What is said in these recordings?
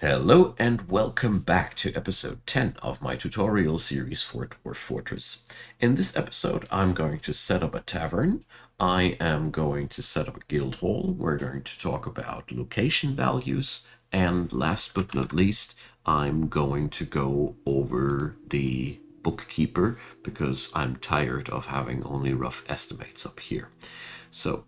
Hello and welcome back to episode 10 of my tutorial series for Dwarf Fortress. In this episode, I'm going to set up a tavern. I am going to set up a guild hall. We're going to talk about location values. And last but not least, I'm going to go over the bookkeeper because I'm tired of having only rough estimates up here. So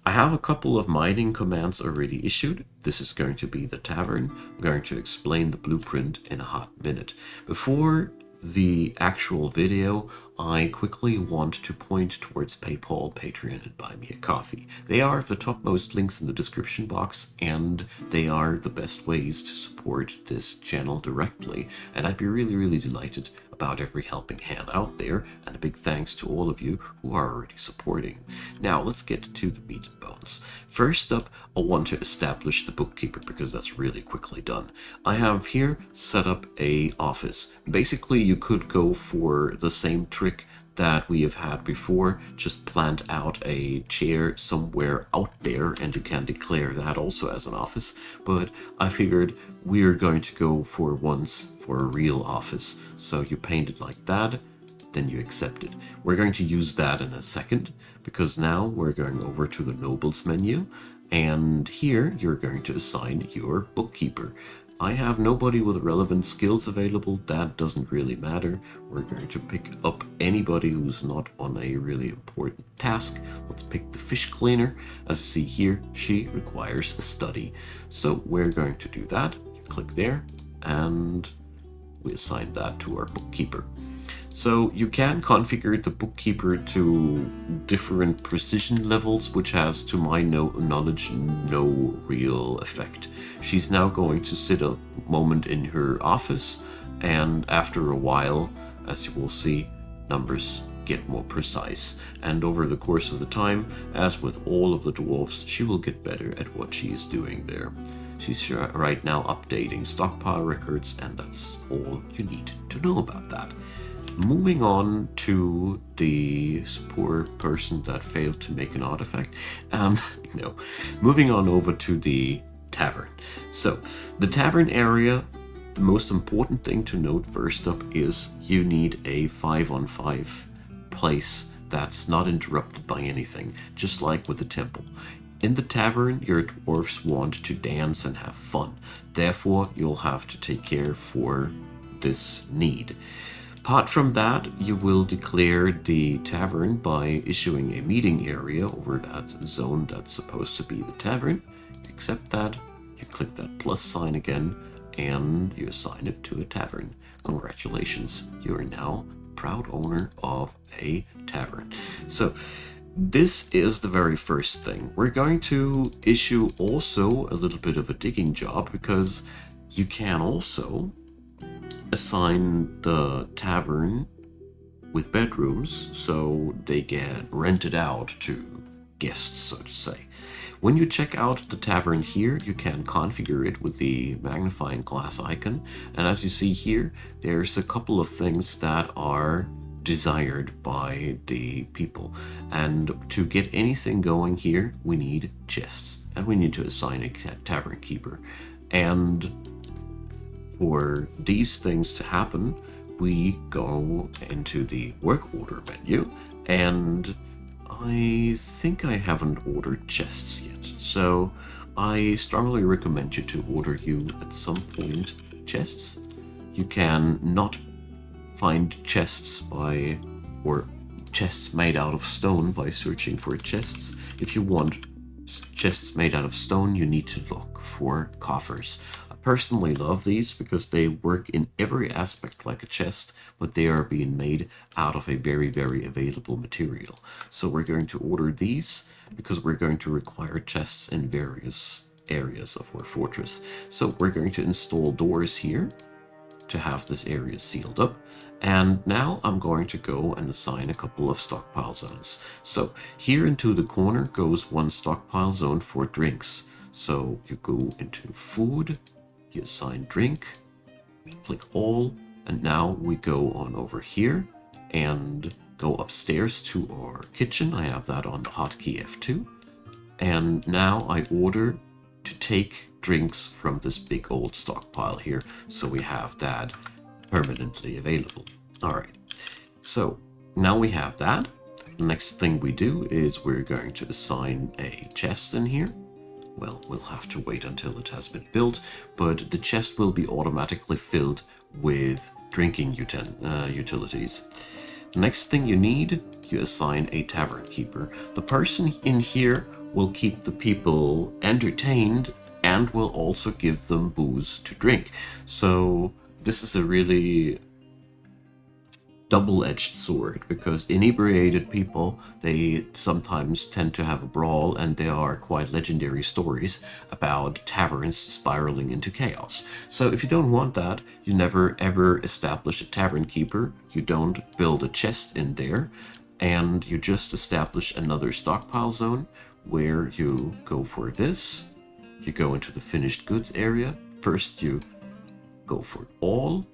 I have a couple of mining commands already issued. This is going to be the tavern. I'm going to explain the blueprint in a hot minute. Before the actual video, I quickly want to point towards PayPal, Patreon, and Buy Me a Coffee. They are the topmost links in the description box, and they are the best ways to support this channel directly. And I'd be really delighted about every helping hand out there, and a big thanks to all of you who are already supporting. Now let's get to the meat and bones. First up, I want to establish the bookkeeper because that's really quickly done. I have here set up a office. Basically, you could go for the same trick that we have had before, just plant out a chair somewhere out there and you can declare that also as an office, but I figured we're going to go for once for a real office. So you paint it like that, then you accept it. We're going to use that in a second because now we're going over to the nobles menu, and here you're going to assign your bookkeeper. I have nobody with relevant skills available. That doesn't really matter. We're going to pick up anybody who's not on a really important task. Let's pick the fish cleaner. As you see here, she requires a study. So we're going to do that. You click there and we assign that to our bookkeeper. So you can configure the bookkeeper to different precision levels, which has, to my knowledge, no real effect. She's now going to sit a moment in her office, and after a while, as you will see, numbers get more precise. And over the course of the time, as with all of the dwarfs, she will get better at what she is doing there. She's right now updating stockpile records, and that's all you need to know about that. Moving on to the poor person that failed to make an artifact. No. Moving on over to the tavern. So, the tavern area, the most important thing to note first up is you need a 5-on-5 place that's not interrupted by anything, just like with the temple. In the tavern, your dwarfs want to dance and have fun. Therefore, you'll have to take care for this need. Apart from that, you will declare the tavern by issuing a meeting area over that zone that's supposed to be the tavern. You accept that, you click that plus sign again, and you assign it to a tavern. Congratulations, you are now proud owner of a tavern. So this is the very first thing. We're going to issue also a little bit of a digging job because you can also assign the tavern with bedrooms so they get rented out to guests, so to say. When you check out the tavern here, you can configure it with the magnifying glass icon, and as you see here, there's a couple of things that are desired by the people, and to get anything going here we need chests, and we need to assign a tavern keeper. And for these things to happen, we go into the work order menu, and I think I haven't ordered chests yet, so I strongly recommend you to order you at some point chests. You can not find chests or chests made out of stone by searching for chests. If you want chests made out of stone, you need to look for coffers. I personally love these because they work in every aspect like a chest, but they are being made out of a very available material. So we're going to order these because we're going to require chests in various areas of our fortress. So we're going to install doors here to have this area sealed up. And now I'm going to go and assign a couple of stockpile zones. So here into the corner goes one stockpile zone for drinks. So you go into food, you assign drink, click all, and now we go on over here and go upstairs to our kitchen. I have that on the hotkey F2. And now I order to take drinks from this big old stockpile here, so we have that permanently available. All right, so now we have that. The next thing we do is we're going to assign a chest in here. Well, we'll have to wait until it has been built, but the chest will be automatically filled with drinking utilities. The next thing you need, you assign a tavern keeper. The person in here will keep the people entertained and will also give them booze to drink. So this is a really double-edged sword, because inebriated people, they sometimes tend to have a brawl, and there are quite legendary stories about taverns spiraling into chaos. So if you don't want that, you never ever establish a tavern keeper, you don't build a chest in there, and you just establish another stockpile zone where you go for this. You go into the finished goods area. First you go for all,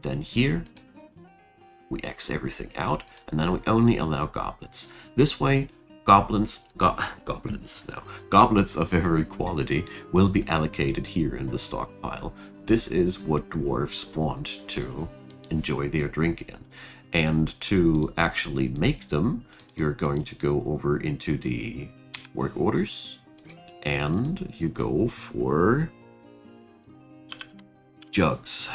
then here we X everything out, and then we only allow goblets. This way, goblets of every quality will be allocated here in the stockpile. This is what dwarves want to enjoy their drink in. And to actually make them, you're going to go over into the work orders, and you go for jugs.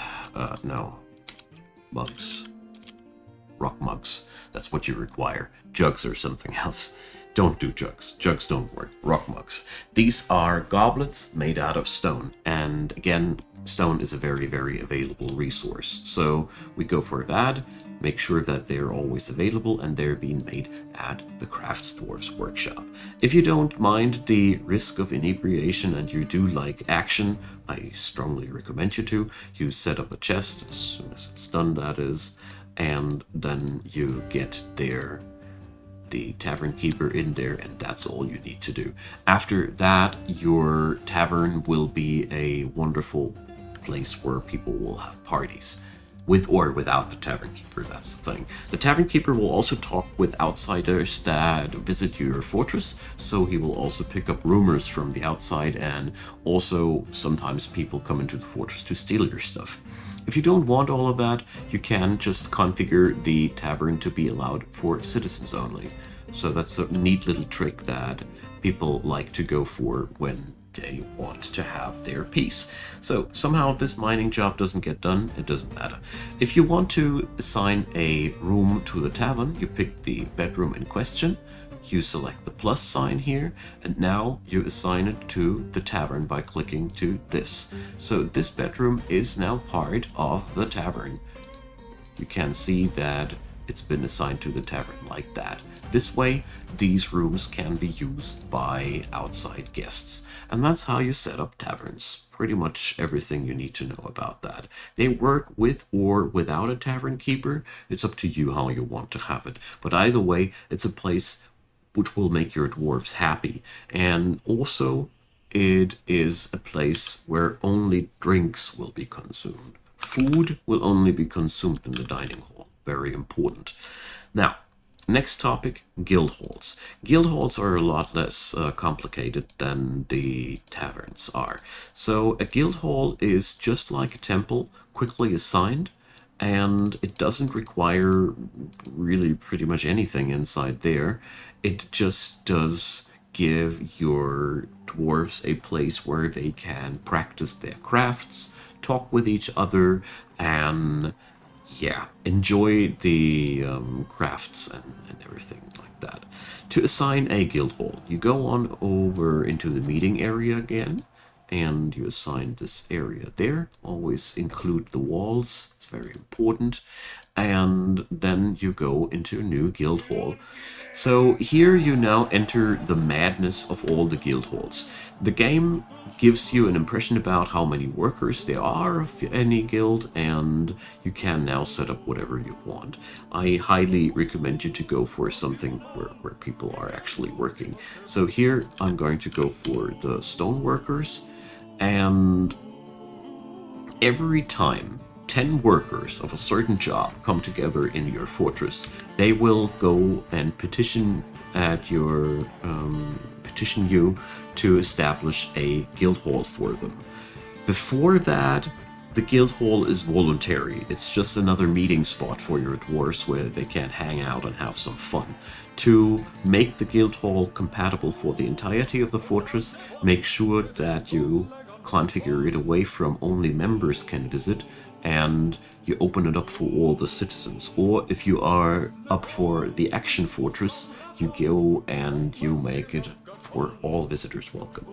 Mugs. Rock mugs. That's what you require. Jugs or something else. Don't do jugs. Jugs don't work. Rock mugs. These are goblets made out of stone. And again, stone is a very, very available resource. So we go for that. Make sure that they're always available and they're being made at the Crafts Dwarf's workshop. If you don't mind the risk of inebriation and you do like action, I strongly recommend you to. You set up a chest as soon as it's done, that is. And then you get the tavern keeper in there, and that's all you need to do. After that, your tavern will be a wonderful place where people will have parties. With or without the tavern keeper, that's the thing. The tavern keeper will also talk with outsiders that visit your fortress, so he will also pick up rumors from the outside, and also sometimes people come into the fortress to steal your stuff. If you don't want all of that, you can just configure the tavern to be allowed for citizens only. So that's a neat little trick that people like to go for when they want to have their peace. So somehow this mining job doesn't get done, it doesn't matter. If you want to assign a room to the tavern, you pick the bedroom in question, you select the plus sign here, and now you assign it to the tavern by clicking to this. So this bedroom is now part of the tavern. You can see that it's been assigned to the tavern like that. This way, these rooms can be used by outside guests. And that's how you set up taverns. Pretty much everything you need to know about that. They work with or without a tavern keeper. It's up to you how you want to have it. But either way, it's a place which will make your dwarves happy. And also, it is a place where only drinks will be consumed. Food will only be consumed in the dining hall. Very important. Now, next topic, guild halls. Guild halls are a lot less complicated than the taverns are. So a guild hall is just like a temple, quickly assigned, and it doesn't require really pretty much anything inside there. It just does give your dwarves a place where they can practice their crafts, talk with each other, and yeah, enjoy the crafts and everything like that. To assign a guild hall, you go on over into the meeting area again, and you assign this area there. Always include the walls, it's very important. And then you go into a new guild hall. So here you now enter the madness of all the guild halls. The game gives you an impression about how many workers there are of any guild, and you can now set up whatever you want. I highly recommend you to go for something where people are actually working. So here I'm going to go for the stone workers, and every time 10 workers of a certain job come together in your fortress, they will go and petition at your petition you to establish a guild hall for them. Before that, the guild hall is voluntary. It's just another meeting spot for your dwarves where they can hang out and have some fun. To make the guild hall compatible for the entirety of the fortress, make sure that you configure it away from only members can visit, and you open it up for all the citizens. Or if you are up for the action fortress, you go and you make it for all visitors welcome.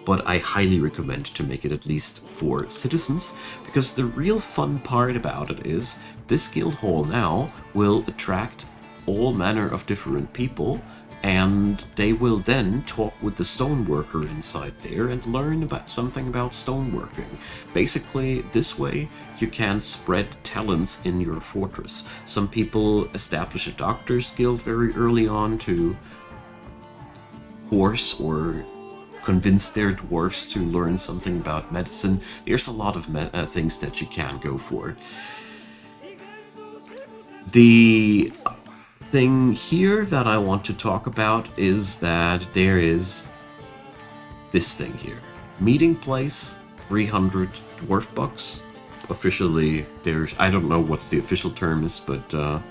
But I highly recommend to make it at least for citizens, because the real fun part about it is this guild hall now will attract all manner of different people, and they will then talk with the stoneworker inside there and learn about something about stoneworking. Basically, this way you can spread talents in your fortress. Some people establish a doctor's guild very early on to force or convince their dwarfs to learn something about medicine. There's a lot of things that you can go for. The thing here that I want to talk about is that there is this thing here. Meeting place, 300 dwarf bucks. Officially, I don't know what's the official term is, but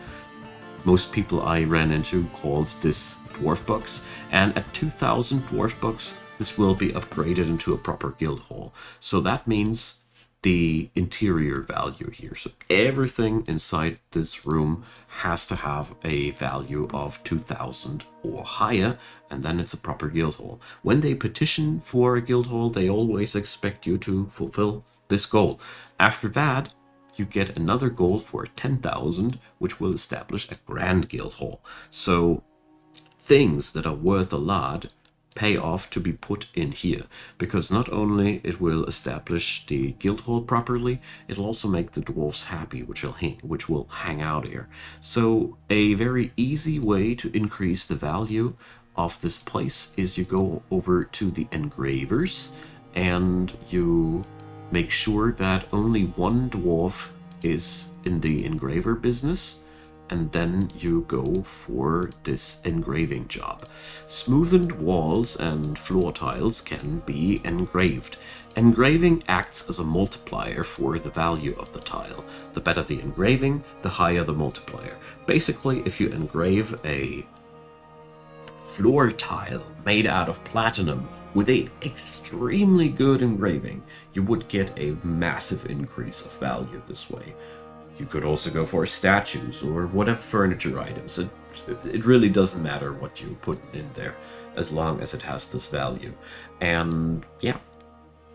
most people I ran into called this dwarf bucks. And at 2,000 dwarf bucks, this will be upgraded into a proper guild hall. So that means the interior value here. So everything inside this room has to have a value of 2,000 or higher, and then it's a proper guild hall. When they petition for a guild hall, they always expect you to fulfill this goal. After that, you get another goal for 10,000, which will establish a grand guild hall. So things that are worth a lot pay off to be put in here, because not only it will establish the guild hall properly, it'll also make the dwarves happy, which will hang out here. So a very easy way to increase the value of this place is you go over to the engravers and you make sure that only one dwarf is in the engraver business, and then you go for this engraving job. Smoothened walls and floor tiles can be engraved. Engraving acts as a multiplier for the value of the tile. The better the engraving, the higher the multiplier. Basically, if you engrave a floor tile made out of platinum with a extremely good engraving, you would get a massive increase of value this way. You could also go for statues or whatever furniture items. It really doesn't matter what you put in there, as long as it has this value. And yeah,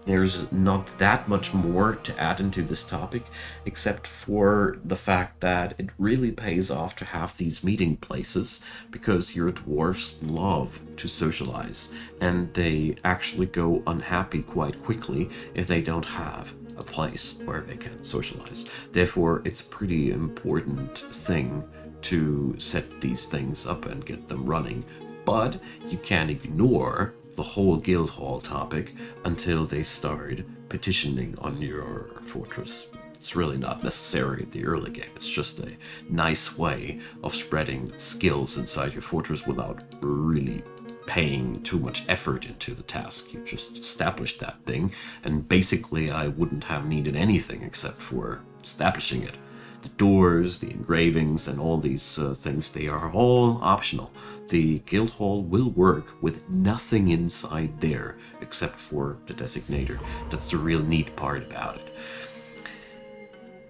there's not that much more to add into this topic, except for the fact that it really pays off to have these meeting places, because your dwarves love to socialize, and they actually go unhappy quite quickly if they don't have a place where they can socialize. Therefore, it's a pretty important thing to set these things up and get them running. But you can't ignore the whole guild hall topic until they start petitioning on your fortress. It's really not necessary in the early game. It's just a nice way of spreading skills inside your fortress without really paying too much effort into the task. You just established that thing, and basically I wouldn't have needed anything except for establishing it. The doors, the engravings, and all these things, they are all optional. The guild hall will work with nothing inside there except for the designator. That's the real neat part about it.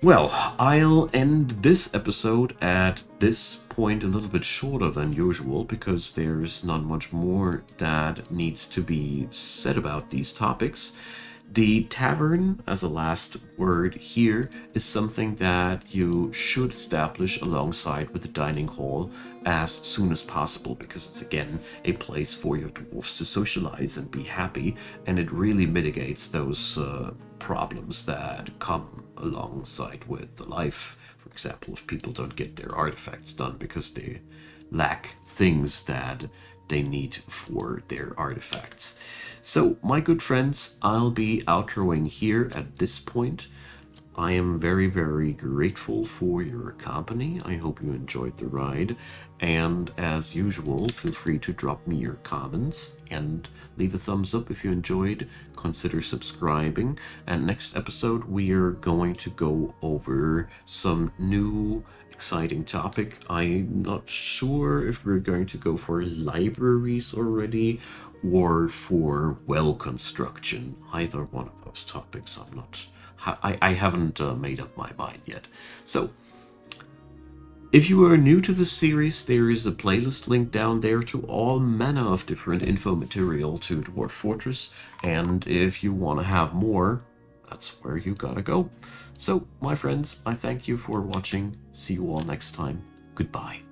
Well, I'll end this episode at this point a little bit shorter than usual, because there's not much more that needs to be said about these topics. The tavern, as a last word here, is something that you should establish alongside with the dining hall as soon as possible, because it's again a place for your dwarves to socialize and be happy, and it really mitigates those problems that come alongside with the life. For example, if people don't get their artifacts done because they lack things that they need for their artifacts. So, my good friends, I'll be outroing here at this point. I am very, very grateful for your company. I hope you enjoyed the ride. And as usual, feel free to drop me your comments and leave a thumbs up if you enjoyed. Consider subscribing. And next episode, we are going to go over some new exciting topic. I'm not sure if we're going to go for libraries already or for well construction. Either one of those topics. I haven't made up my mind yet. So, if you are new to this series, there is a playlist link down there to all manner of different info material to Dwarf Fortress, and if you want to have more, that's where you gotta go. So, my friends, I thank you for watching. See you all next time. Goodbye.